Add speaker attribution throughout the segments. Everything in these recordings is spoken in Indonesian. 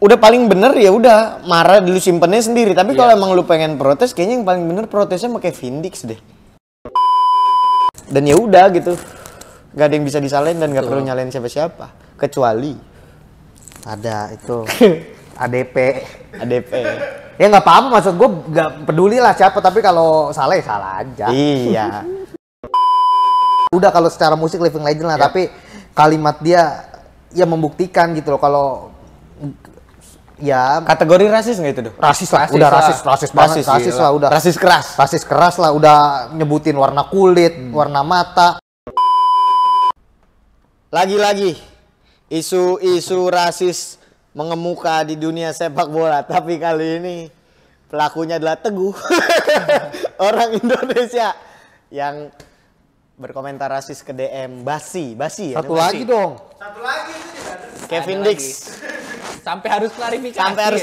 Speaker 1: udah paling bener ya udah marah dulu simpennya sendiri. Tapi kalau emang lu pengen protes, kayaknya yang paling bener protesnya pakai Vindix deh. Dan ya udah gitu, gak ada yang bisa disalahin dan gak perlu nyalain siapa-siapa kecuali
Speaker 2: ada itu ADP.
Speaker 1: Ya
Speaker 2: nggak apa-apa, maksud gue nggak peduli lah siapa, tapi kalau salah ya salah aja.
Speaker 1: Iya.
Speaker 2: Udah kalau secara musik Living Legend lah, tapi kalimat dia ya membuktikan gitu loh kalau ya
Speaker 1: kategori rasis nggak itu tuh?
Speaker 2: Rasis lah, udah rasis banget, rasis lah udah. Rasis keras lah, udah nyebutin warna kulit, warna mata.
Speaker 1: Lagi-lagi isu-isu rasis mengemuka di dunia sepak bola, tapi kali ini pelakunya adalah Teguh. Orang Indonesia yang berkomentar rasis ke DM Basi ya.
Speaker 2: Satu lagi dong.
Speaker 3: Satu lagi itu juga.
Speaker 1: Kevin Dix.
Speaker 4: Sampai harus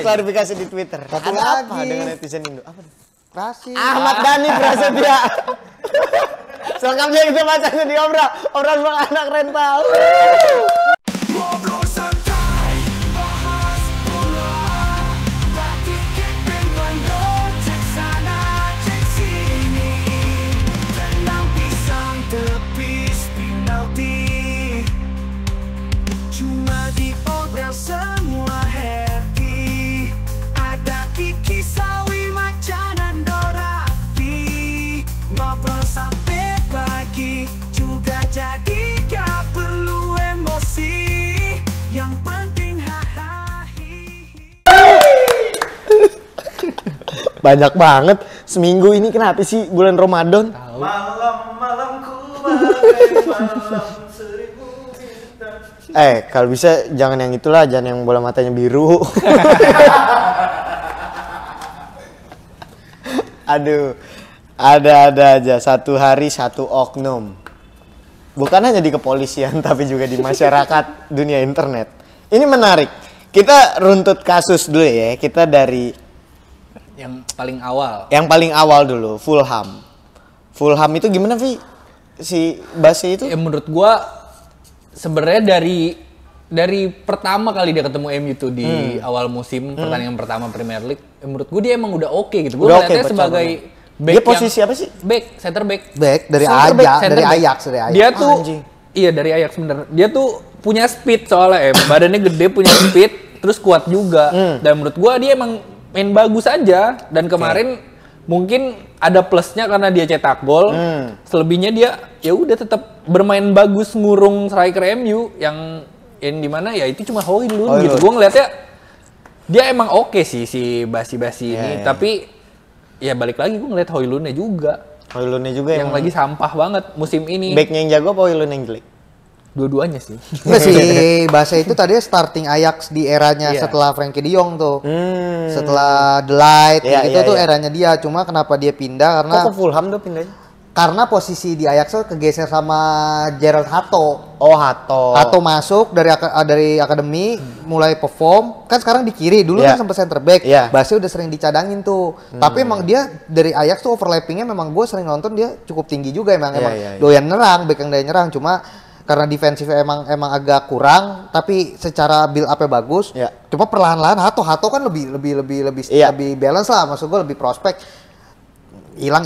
Speaker 1: klarifikasi di Twitter.
Speaker 2: Satu
Speaker 1: ada
Speaker 2: lagi.
Speaker 1: apa dengan netizen Indo? Apa?
Speaker 2: Rasis.
Speaker 1: Ahmad Dhani Prasetya. Selengkapnya kita bacanya di obrolan Bang Anak Rental. Banyak banget seminggu ini, kenapa sih bulan Ramadan?
Speaker 3: Malam-malamku bagai malam seribu bintang.
Speaker 1: Kalau bisa jangan yang itulah, jangan yang bola matanya biru. Aduh, ada aja satu hari satu oknum. Bukan hanya di kepolisian tapi juga di masyarakat dunia internet. Ini menarik. Kita runtut kasus dulu ya. Kita dari
Speaker 4: yang paling awal.
Speaker 1: Yang paling awal dulu, Fulham. Fulham itu gimana, Vi? Si Basi itu?
Speaker 4: Ya menurut gua sebenarnya dari pertama kali dia ketemu MU tuh di awal musim pertandingan pertama Premier League, menurut gua dia emang udah oke gitu. Gua ngeliatnya sebagai back.
Speaker 1: Dia posisi apa sih?
Speaker 4: Back, center back.
Speaker 2: Back dari Ajax. Dia
Speaker 4: tuh iya dari Ajax bener. Dia tuh punya speed soalnya badannya gede, punya speed, terus kuat juga. Dan menurut gua dia emang main bagus aja, dan kemarin mungkin ada plusnya karena dia cetak gol. Selebihnya dia ya udah tetap bermain bagus ngurung striker MU yang dimana ya itu cuma Højlund gitu. Gue ngeliatnya dia emang oke sih si Basi ini, tapi ya balik lagi gue ngeliat Højlundnya juga yang lagi sampah banget musim ini.
Speaker 1: Backnya yang jago apa Højlund yang jelek?
Speaker 4: Dua-duanya sih.
Speaker 2: Nggak si Basi itu tadi starting Ajax di eranya setelah Frenkie de Jong tuh. Setelah The Light tuh eranya dia. Cuma kenapa dia pindah karena
Speaker 1: kok ke Fulham tuh pindahnya?
Speaker 2: Karena posisi di Ajax tuh kegeser sama Gerald Hato.
Speaker 1: Oh, Hato
Speaker 2: masuk dari akademi, mulai perform. Kan sekarang di kiri, dulu kan sempat center back. Basi udah sering dicadangin tuh. Tapi emang dia dari Ajax tuh overlappingnya memang gue sering nonton dia cukup tinggi juga emang doyan nyerang, back yang doyan nyerang. Cuma karena defensifnya emang agak kurang, tapi secara build up-nya bagus. Cuma perlahan-lahan Hato kan lebih balance lah, maksud gue lebih prospek. Hilang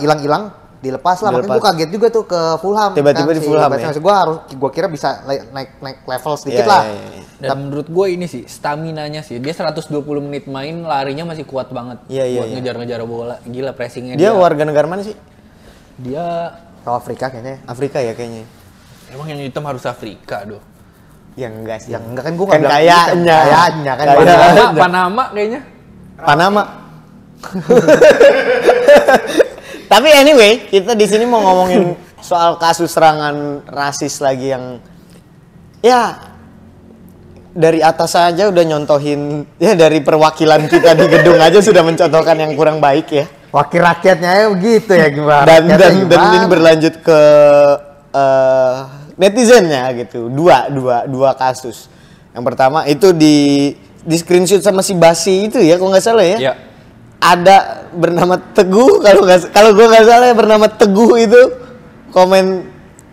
Speaker 2: dilepas lah, makanya gue kaget juga tuh ke Fulham.
Speaker 1: Tiba-tiba di Fulham ya.
Speaker 2: Maksud gue kira bisa naik level sedikit lah.
Speaker 4: Dan menurut gue ini sih staminanya sih, dia 120 menit main, larinya masih kuat banget buat ngejar-ngejar bola. Gila pressingnya
Speaker 1: dia. Dia warga negara mana sih?
Speaker 4: Dia
Speaker 2: Afrika kayaknya.
Speaker 1: Afrika ya kayaknya.
Speaker 4: Emang yang hitam harus Afrika doh?
Speaker 1: Yang enggak sih.
Speaker 2: Yang enggak kan gue nggak bilang
Speaker 1: kayaknya kan.
Speaker 4: Panama kayaknya.
Speaker 1: Panama. Tapi anyway, kita di sini mau ngomongin soal kasus serangan rasis lagi yang ya dari atas saja udah nyontohin, ya dari perwakilan kita di gedung aja sudah mencontohkan yang kurang baik ya.
Speaker 2: Wakil rakyatnya ya begitu ya gimana?
Speaker 1: Dan ini berlanjut ke netizennya gitu. Dua kasus. Yang pertama itu di screenshot sama si Basi itu ya, kalau nggak salah ya.
Speaker 4: Iya.
Speaker 1: Ada bernama Teguh, kalau gue nggak salah ya, bernama Teguh itu komen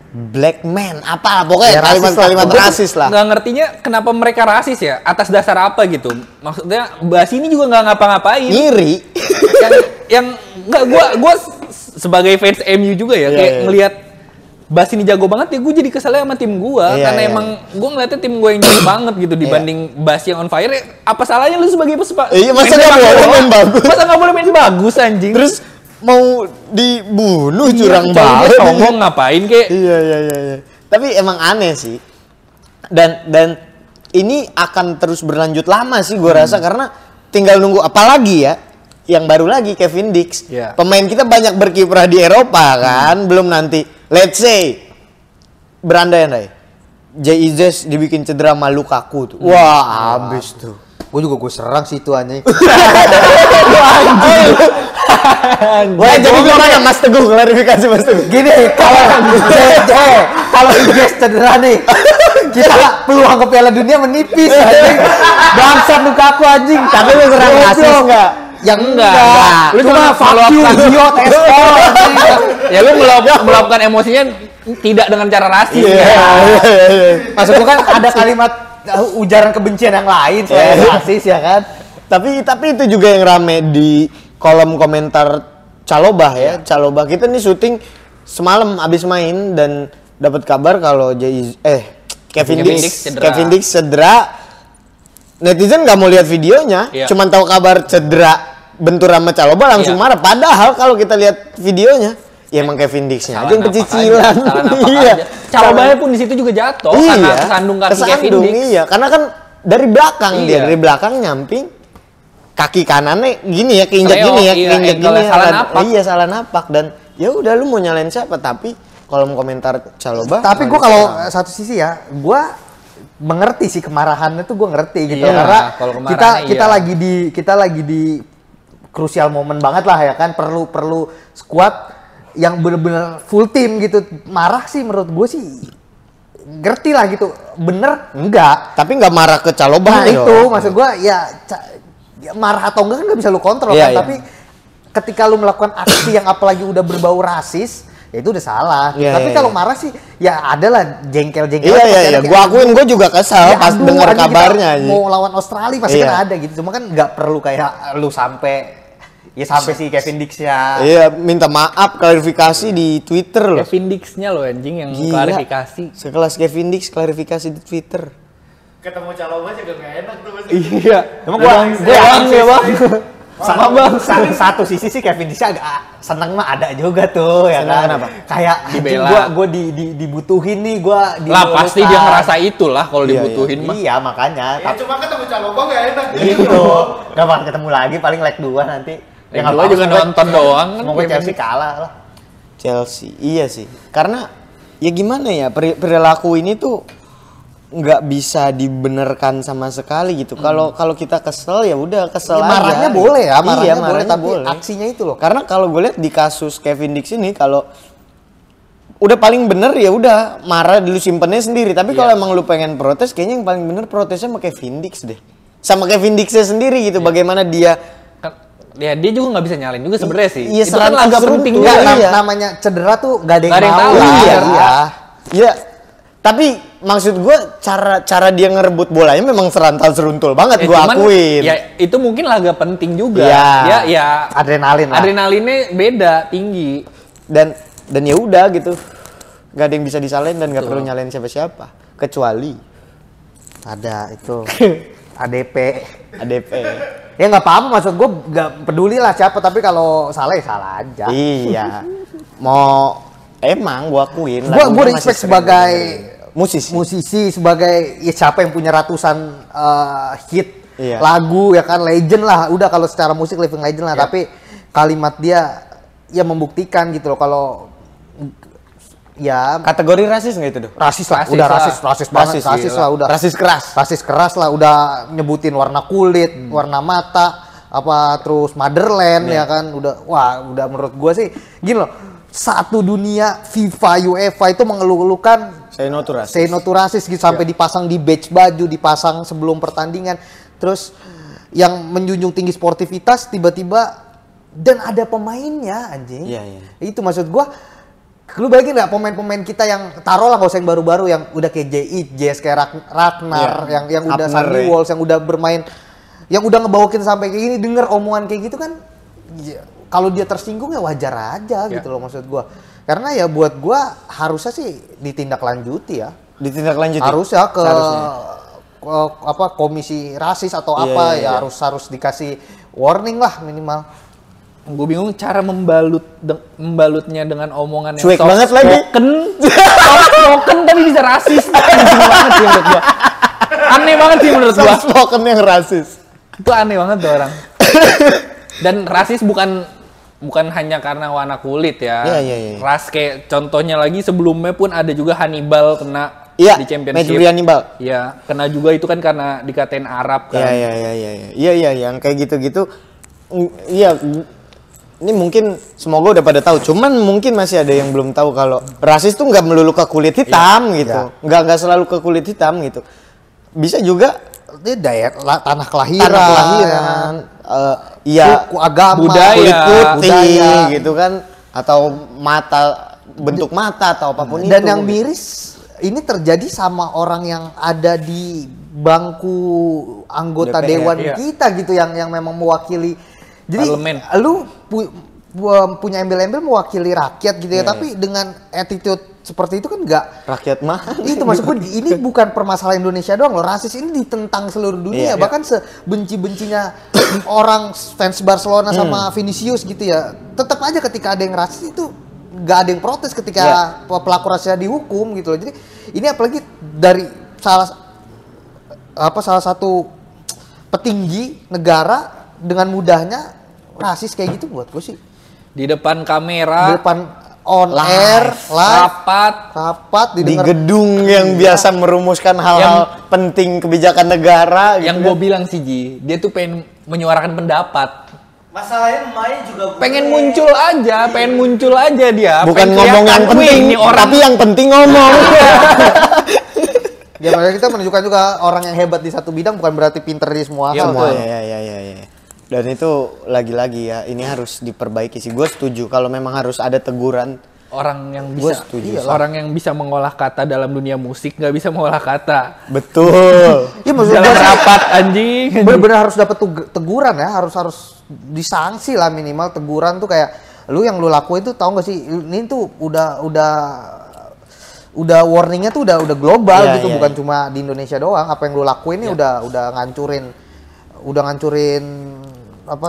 Speaker 1: black man, apa pokoknya
Speaker 2: Ya,
Speaker 1: kalimat-kalimat rasis lah.
Speaker 4: Nggak ngertinya kenapa mereka rasis ya? Atas dasar apa gitu? Maksudnya Bas ini juga nggak ngapa-ngapain.
Speaker 1: Ngiri.
Speaker 4: yang nggak gua sebagai fans MU juga ya, kayak ngelihat Bas ini jago banget ya, gue jadi keselnya sama tim gua karena emang gua ngeliatnya tim gua yang jago banget gitu dibanding Bas yang on fire. Apa salahnya lu sebagai pesepak?
Speaker 1: Iya, masa nggak boleh main bagus?
Speaker 4: Masa nggak boleh main bagus anjing?
Speaker 1: Terus mau dibunuh curang banget.
Speaker 4: Ngomong ngapain kek?
Speaker 1: Iya. Tapi emang aneh sih. Dan ini akan terus berlanjut lama sih gue rasa karena tinggal nunggu apalagi ya yang baru lagi Kevin Dix.
Speaker 4: Yeah.
Speaker 1: Pemain kita banyak berkiprah di Eropa kan, belum nanti let's say berandai-andai JIZ dibikin cedera sama Lukaku tuh. Wah, abis tuh.
Speaker 2: Gue serang sih itu anjing.
Speaker 1: Wah, jadi gimana Mas Teguh, klarifikasi Mas Teguh.
Speaker 2: Gini, kalau Ijes cedera nih, kita peluang ke Piala Dunia menipis anjing. Bangsat Lukaku anjing.
Speaker 1: Tapi lu serang rasis enggak?
Speaker 2: Yang enggak.
Speaker 4: Lu cuma
Speaker 2: meluapkan idiot espor.
Speaker 4: Ya lu meluapkan emosinya tidak dengan cara rasis ya.
Speaker 2: Maksud gua kan ada kalimat ujaran kebencian yang lain selain rasis ya kan.
Speaker 1: Tapi itu juga yang rame di kolom komentar Calobah ya. Calobah kita nih syuting semalam abis main dan dapat kabar kalau Kevin Dix cedera. Netizen nggak mau lihat videonya, cuman tahu kabar cedera bentur sama Calobah langsung marah. Padahal kalau kita lihat videonya, ya emang Kevin Dix-nya aja yang pecicilan. Iya.
Speaker 4: Calobahnya pun di situ juga jatuh karena kesandung kaki Kevin Dix.
Speaker 1: Iya, karena kan dari belakang dia, dari belakang nyamping kaki kanannya gini ya, keinjak gini ya, keinjak gini ya. Iya, salah napak dan ya udah lu mau nyalain siapa, tapi kolom komentar Calobah.
Speaker 2: Tapi gua kalau satu sisi ya, gua mengerti sih kemarahannya tuh, gue ngerti gitu karena kita lagi di krusial momen banget lah ya kan, perlu squad yang bener-bener full tim gitu. Marah sih menurut gue sih ngerti lah gitu, bener enggak,
Speaker 1: tapi nggak marah ke Calobah.
Speaker 2: Nah itu maksud gue ya marah atau enggak kan nggak bisa lu kontrol kan, tapi ketika lu melakukan aksi yang apalagi udah berbau rasis, ya itu udah salah. Tapi kalau marah sih ya adalah jengkel-jengkel.
Speaker 1: Iya. Gua akuin, gua juga kesal pas dengar kabarnya.
Speaker 2: Mau lawan Australia pasti kan ada gitu. Cuma kan nggak perlu kayak lu sampai si Kevin Dix ya.
Speaker 1: Iya, minta maaf, klarifikasi di Twitter loh.
Speaker 4: Kevin Dix-nya loh anjing yang klarifikasi.
Speaker 1: Sekelas Kevin Dix klarifikasi di Twitter.
Speaker 3: Ketemu Calobah juga nggak enak tuh Mas.
Speaker 4: Iya.
Speaker 2: Emang gua
Speaker 4: ya bang.
Speaker 2: Sama bang, satu sisi sih Kevin Dix agak seneng mah ada juga tuh ya kan. Kenapa? Kayak gue dibutuhin nih,
Speaker 4: lah pasti dia ngerasa itulah kalau dibutuhin mah.
Speaker 2: Iya makanya.
Speaker 3: Ya cuma ketemu Calobah nggak enak.
Speaker 2: Gitu. Gak bakal ketemu lagi, paling leg 2 nanti.
Speaker 4: Yang kedua juga nonton doang kan.
Speaker 2: Mau Chelsea kalah lah.
Speaker 1: Chelsea, iya sih. Karena ya gimana ya, perilaku ini tuh nggak bisa dibenarkan sama sekali gitu. Kalau kita kesel ya udah kesel aja.
Speaker 2: Marahnya boleh ya,
Speaker 1: marahnya
Speaker 2: boleh. Aksinya itu loh.
Speaker 1: Karena kalau gue lihat di kasus Kevin Dix ini, kalau udah paling bener ya udah marah dulu, simpennya sendiri. Tapi kalau emang lu pengen protes, kayaknya yang paling bener protesnya sama Kevin Dix deh. Sama Kevin Dixnya sendiri gitu. Bagaimana dia
Speaker 4: ya dia juga nggak bisa nyalin juga sebenarnya sih.
Speaker 1: Iya,
Speaker 4: itu kan agak penting juga.
Speaker 2: Namanya cedera tuh gak ada yang
Speaker 4: tahu.
Speaker 1: Iya. Tapi maksud gue cara dia ngerebut bolanya memang serantal seruntul banget, gue akuin.
Speaker 4: Ya itu mungkin laga penting juga. Ya
Speaker 2: adrenalin lah.
Speaker 4: Adrenalinnya beda, tinggi.
Speaker 1: Dan ya udah gitu. Gak ada yang bisa disalahin dan gak perlu nyalain siapa-siapa. Kecuali
Speaker 2: ada itu ADP.
Speaker 1: ADP.
Speaker 2: Ya nggak apa-apa, maksud gue nggak peduli lah siapa, tapi kalau salah ya salah aja.
Speaker 1: Iya. Emang gue akuin.
Speaker 2: Gue respect sebagai
Speaker 1: musisi,
Speaker 2: sebagai ya siapa yang punya ratusan hit lagu ya kan, legend lah. Udah kalau secara musik living legend lah. Tapi kalimat dia ya membuktikan gitu loh kalau ya
Speaker 1: kategori rasis nggak itu tuh?
Speaker 2: Rasis lah, udah rasis banget, rasis lah udah. Rasis keras lah, udah nyebutin warna kulit, warna mata, apa terus motherland ya kan, udah menurut gua sih gini loh, satu dunia FIFA UEFA itu mengeluh-elukan say no to rasis gitu, sampai dipasang di badge baju, dipasang sebelum pertandingan, terus yang menjunjung tinggi sportivitas tiba-tiba dan ada pemainnya anjing. Itu maksud gua. Lu bayangin nggak pemain-pemain kita yang taruh lah nggak usah yang baru-baru yang udah kayak JS kayak Ragnar yang udah Sandy Walls yang udah bermain yang udah ngebawakin sampai kayak gini denger omongan kayak gitu kan ya, kalau dia tersinggung ya wajar aja gitu loh maksud gua. Karena ya buat gua harusnya sih ditindaklanjuti ya.
Speaker 1: Ditindaklanjuti.
Speaker 2: Harusnya ke apa komisi rasis atau apa ya harus dikasih warning lah minimal.
Speaker 4: Gue bingung cara membalutnya dengan omongan yang
Speaker 1: cuek banget lagi.
Speaker 4: Soft spoken tapi bisa rasis. Aneh banget sih menurut gua. Aneh banget sih menurut gua.
Speaker 1: Soft spoken yang rasis.
Speaker 4: Itu aneh banget tuh orang. Dan rasis bukan hanya karena warna kulit ya.
Speaker 1: Iya.
Speaker 4: Ras kayak contohnya lagi sebelumnya pun ada juga Hannibal kena di championship.
Speaker 1: Matthew Hannibal.
Speaker 4: Iya, kena juga itu kan karena dikatain Arab kan.
Speaker 1: Iya, yang kayak gitu-gitu. Iya. Ini mungkin semoga udah pada tahu. Cuman mungkin masih ada yang belum tahu kalau rasis tuh nggak melulu ke kulit hitam gitu. Nggak selalu ke kulit hitam gitu. Bisa juga
Speaker 2: dia tanah kelahiran.
Speaker 1: Suku, agama,
Speaker 4: budaya,
Speaker 1: kulit putih gitu kan, atau bentuk mata atau apapun itu.
Speaker 2: Dan yang miris ini terjadi sama orang yang ada di bangku anggota
Speaker 4: DPR,
Speaker 2: dewan kita gitu yang memang mewakili. Jadi
Speaker 4: parlemen.
Speaker 2: Lu punya embel-embel mewakili rakyat gitu ya, tapi dengan attitude seperti itu kan enggak
Speaker 1: rakyat mah.
Speaker 2: Itu maksud gue ini bukan permasalahan Indonesia doang loh. Rasis ini ditentang seluruh dunia, bahkan sebenci-bencinya orang fans Barcelona sama Vinicius gitu ya. Tetap aja ketika ada yang rasis itu nggak ada yang protes ketika pelaku rasisnya dihukum gitu loh. Jadi ini apalagi dari salah satu petinggi negara dengan mudahnya rasis kayak gitu buat gue sih.
Speaker 4: Di depan kamera,
Speaker 2: Di depan on air, rapat
Speaker 1: di gedung yang biasa merumuskan hal-hal penting kebijakan negara.
Speaker 4: Yang gue bilang sih Ji, dia tuh pengen menyuarakan pendapat.
Speaker 3: Masalahnya main juga
Speaker 4: Pengen muncul aja dia.
Speaker 1: Bukan
Speaker 4: pengen
Speaker 1: ngomong yang penting, tapi yang penting ngomong.
Speaker 2: Ya makanya kita menunjukkan juga orang yang hebat di satu bidang bukan berarti pinter di semua hal.
Speaker 1: Iya. Dan itu lagi-lagi ya, ini harus diperbaiki sih. Gue setuju kalau memang harus ada teguran.
Speaker 4: Orang yang bisa mengolah kata dalam dunia musik nggak bisa mengolah kata.
Speaker 1: Betul.
Speaker 2: Ya maksudnya
Speaker 4: Dalam rapat anjing.
Speaker 2: Bener-bener harus dapat teguran ya, harus disanksi lah minimal. Teguran tuh kayak lu yang lu lakuin tuh tahu nggak sih ini tuh udah warningnya tuh udah global gitu, bukan cuma di Indonesia doang. Apa yang lu lakuin ini udah ngancurin apa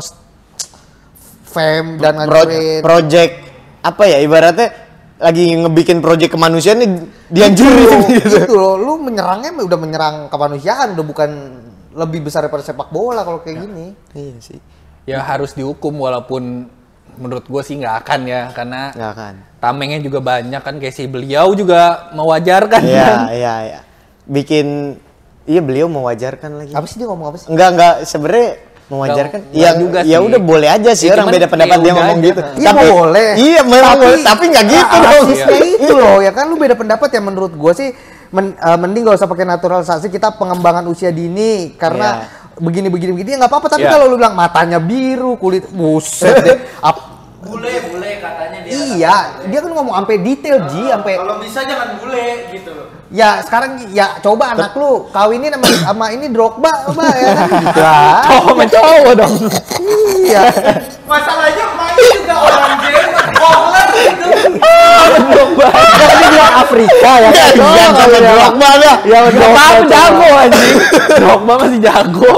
Speaker 2: fame dan ngancurin
Speaker 1: project apa ya, ibaratnya lagi ngebikin project kemanusiaan nih dihancurin gitu.
Speaker 2: Itu loh, lu menyerangnya udah menyerang kemanusiaan, udah bukan lebih besar daripada sepak bola kalau kayak gini.
Speaker 1: Iya sih.
Speaker 4: Ya harus dihukum walaupun menurut gue sih nggak akan ya, karena tamengnya juga banyak kan, kayak si beliau juga mewajarkan kan.
Speaker 1: Iya. Beliau mewajarkan lagi.
Speaker 2: Apa sih dia ngomong apa sih?
Speaker 1: Enggak sebenarnya mewajarkan. Ya udah boleh aja sih orang beda pendapat dia ngomong gitu.
Speaker 2: Iya boleh.
Speaker 1: Iya memang boleh, tapi nggak gitu dong.
Speaker 2: Itu loh ya kan, lu beda pendapat ya. Menurut gue sih mending gak usah pakai naturalisasi, kita pengembangan usia dini karena begini ya nggak apa-apa. Tapi kalau lu bilang matanya biru, kulit buset deh.
Speaker 3: Bule katanya dia.
Speaker 2: Iya, dia kan ngomong sampai detail sampai.
Speaker 3: Kalau bisa jangan bule gitu.
Speaker 2: Ya sekarang ya coba anak lu kawinin sama ini Drogba ya kan gitu.
Speaker 4: Cowok dong.
Speaker 2: Iya.
Speaker 3: Masalahnya main juga orang jenggot, kohler gitu.
Speaker 4: Drogba.
Speaker 2: Dia bilang Afrika ya kan.
Speaker 1: Drogba dah.
Speaker 2: Ya
Speaker 4: Drogba jago anjing. Drogba masih jago.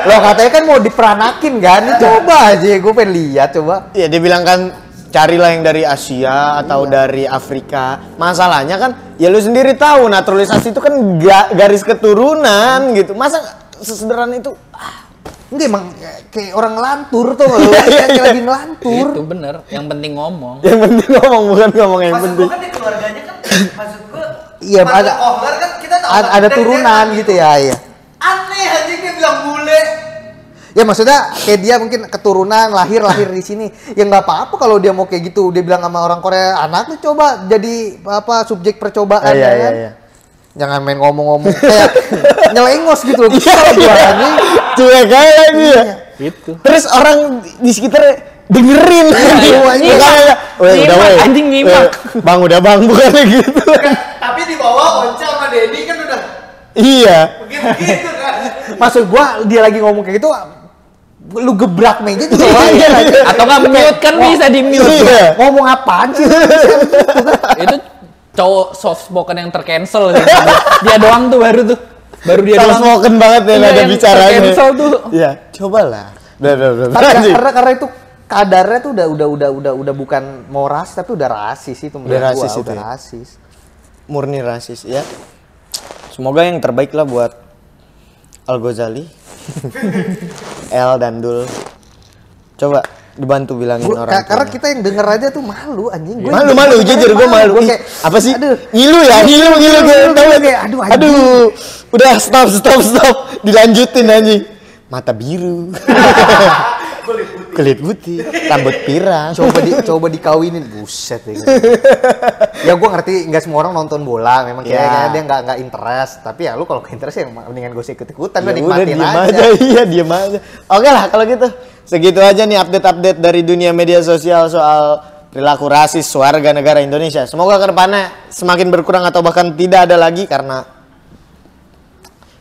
Speaker 2: Loh katanya kan mau diperanakin kan. Coba aja gue pengen lihat coba.
Speaker 1: Ya dia bilang kan carilah yang dari Asia atau dari Afrika. Masalahnya kan ya lu sendiri tahu naturalisasi itu kan garis keturunan gitu. Masa sesederhana itu?
Speaker 2: Enggak, emang kayak orang ngelantur tuh lu. Kayak lagi ngelantur.
Speaker 4: Itu bener, yang penting ngomong.
Speaker 1: Yang penting ngomong, bukan ngomong yang
Speaker 3: Maksud
Speaker 1: penting.
Speaker 3: gua kan di keluarganya kan, maksud gua
Speaker 2: Iya, ada
Speaker 3: kohler kan kita tahu.
Speaker 2: ada turunan gitu ya, iya.
Speaker 3: Aneh aja dia bilang bule.
Speaker 2: Ya maksudnya kayak dia mungkin keturunan lahir di sini. Ya nggak apa-apa kalau dia mau kayak gitu. Dia bilang sama orang Korea, anak lu coba jadi apa subjek percobaan ya kan. Iya. Jangan main ngomong-ngomong kayak nyelengos gitu loh. Cuek
Speaker 1: Cuek kayak lagi ya.
Speaker 4: Gitu.
Speaker 1: Terus orang di sekitar dengerin.
Speaker 4: Udah weh. Anjing nyimak.
Speaker 1: Bang udah bang bukannya gitu.
Speaker 3: Tapi di bawah Onca sama Dedi kan udah
Speaker 1: Iya.
Speaker 3: begitu kan.
Speaker 2: Maksud gua dia lagi ngomong kayak gitu, lu gebrak meja juga
Speaker 1: Iya.
Speaker 4: Atau nggak mute kan bisa di mute.
Speaker 1: Iya.
Speaker 2: ngomong apaan sih?
Speaker 4: Itu cowok soft spoken yang tercancel sih. Dia doang tuh baru dia
Speaker 1: Soft
Speaker 4: doang.
Speaker 1: spoken banget ya
Speaker 4: Iya,
Speaker 1: ada
Speaker 4: yang
Speaker 1: bicaranya.
Speaker 4: tercancel tuh.
Speaker 1: Iya, cobalah. Udah.
Speaker 2: Tapi karena itu kadarnya tuh udah bukan mau ras tapi udah rasis itu menurut
Speaker 1: Udah rasis
Speaker 2: gua,
Speaker 1: itu
Speaker 2: udah
Speaker 1: ya?
Speaker 2: rasis.
Speaker 1: Murni rasis ya. Semoga yang terbaik lah buat Al-Ghazali, El dan Dul. Coba dibantu bilangin orang.
Speaker 2: Karena
Speaker 1: tuanya.
Speaker 2: kita yang denger aja tuh malu anjing.
Speaker 1: Malu jujur gue malu.
Speaker 2: Gua
Speaker 1: Ih,
Speaker 2: kayak,
Speaker 1: apa sih?
Speaker 2: aduh.
Speaker 1: Ngilu
Speaker 2: Kayak, aduh, anjing.
Speaker 1: Aduh. Udah stop. Dilanjutin anjing. Mata biru. Kulit putih. Rambut pirang.
Speaker 2: coba dikawinin, buset ya. Ya gua ngerti nggak semua orang nonton bola, memang
Speaker 1: Ya.
Speaker 2: kayaknya dia nggak interest. Tapi ya lu kalau ke interest ya mendingan gue ikut-ikutan,
Speaker 1: Ya
Speaker 2: lu
Speaker 1: udah
Speaker 2: nikmatin
Speaker 1: diem
Speaker 2: aja.
Speaker 1: Iya diem aja. Oke lah kalau gitu. Segitu aja nih update dari dunia media sosial soal perilaku rasis warga negara Indonesia. Semoga kedepannya semakin berkurang atau bahkan tidak ada lagi karena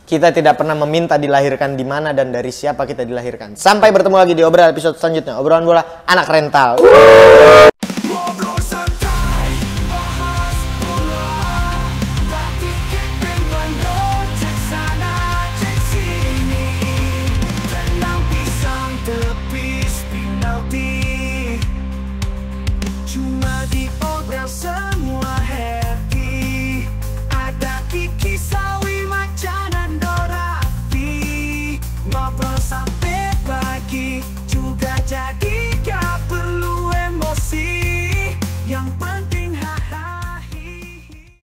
Speaker 1: kita tidak pernah meminta dilahirkan di mana dan dari siapa kita dilahirkan. Sampai bertemu lagi di obrolan episode selanjutnya. Obrolan bola anak rental.